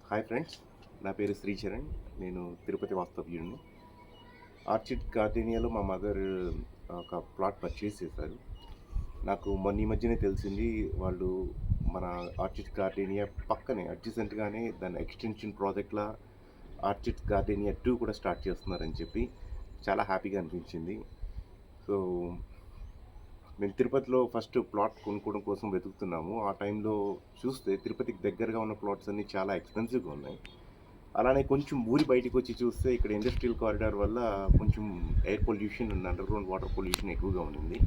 Hi friends, నా పేరు శ్రీచరణ్. నేను తిరుపతి వాస్తవ్యుడిని. ఆర్చిడ్ గార్డెనియాలో మా మదర్ ఒక ప్లాట్ పర్చేస్ చేశారు. నాకు మొన్న ఈ మధ్యనే తెలిసింది వాళ్ళు మన ఆర్చిడ్ గార్డెనియా పక్కనే అడ్జసెంట్గానే దాని ఎక్స్టెన్షన్ ప్రాజెక్ట్లా ఆర్చిడ్ గార్డెనియా 2 కూడా స్టార్ట్ చేస్తున్నారని చెప్పి చాలా హ్యాపీగా అనిపించింది. సో మేము తిరుపతిలో ఫస్ట్ ప్లాట్ కొనుక్కోవడం కోసం వెతుకుతున్నాము. ఆ టైంలో చూస్తే తిరుపతికి దగ్గరగా ఉన్న ప్లాట్స్ అన్నీ చాలా ఎక్స్పెన్సివ్గా ఉన్నాయి. అలానే కొంచెం ఊరి బయటికి వచ్చి చూస్తే ఇక్కడ ఇండస్ట్రియల్ కారిడార్ వల్ల కొంచెం air pollution and under ground water pollution ఎక్కువగా ఉంది.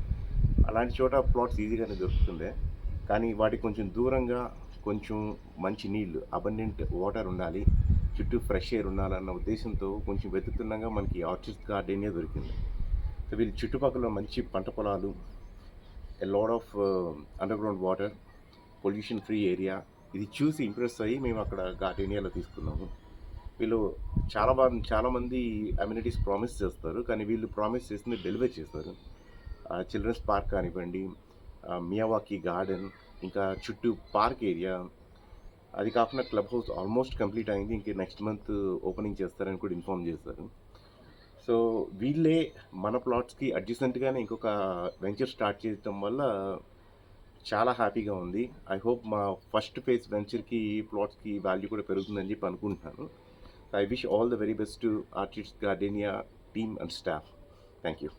అలాంటి చోట ప్లాట్స్ ఈజీగానే దొరుకుతుండే, కానీ వాటికి కొంచెం దూరంగా కొంచెం మంచి నీళ్ళు అబండెంట్ వాటర్ ఉండాలి, చుట్టూ ఫ్రెష్ ఎయిర్ ఉండాలన్న ఉద్దేశంతో కొంచెం వెతుకుతుండగా మనకి ఆర్చిడ్ గార్డెనే దొరికింది. సో వీళ్ళు చుట్టుపక్కల మంచి పంట పొలాలు, a lot of under ground water, pollution free area, ఇది చూసి ఇంప్రెస్ అయ్యి మేము అక్కడ గార్డెనియాలో తీసుకున్నాము. వీళ్ళు చాలామంది అమ్యూనిటీస్ ప్రామిస్ చేస్తారు, కానీ వీళ్ళు ప్రామిస్ చేసింది డెలివర్ చేస్తారు. చిల్డ్రన్స్ పార్క్ కానివ్వండి, మియావాకీ గార్డెన్, ఇంకా చుట్టూ పార్క్ ఏరియా, అది కాకుండా క్లబ్ హౌస్ ఆల్మోస్ట్ కంప్లీట్ అయింది. ఇంక నెక్స్ట్ మంత్ ఓపెనింగ్ చేస్తారని కూడా ఇన్ఫార్మ్ చేశారు. సో వీళ్ళే మన ప్లాట్స్కి అడ్జసెంట్గానే ఇంకొక వెంచర్ స్టార్ట్ చేయడం వల్ల చాలా హ్యాపీగా ఉంది. ఐ హోప్ మా ఫస్ట్ ఫేజ్ వెంచర్కి ప్లాట్స్కి వాల్యూ కూడా పెరుగుతుందని చెప్పి అనుకుంటున్నాను. I wish all the very best to Archids Gardenia team and staff. Thank you.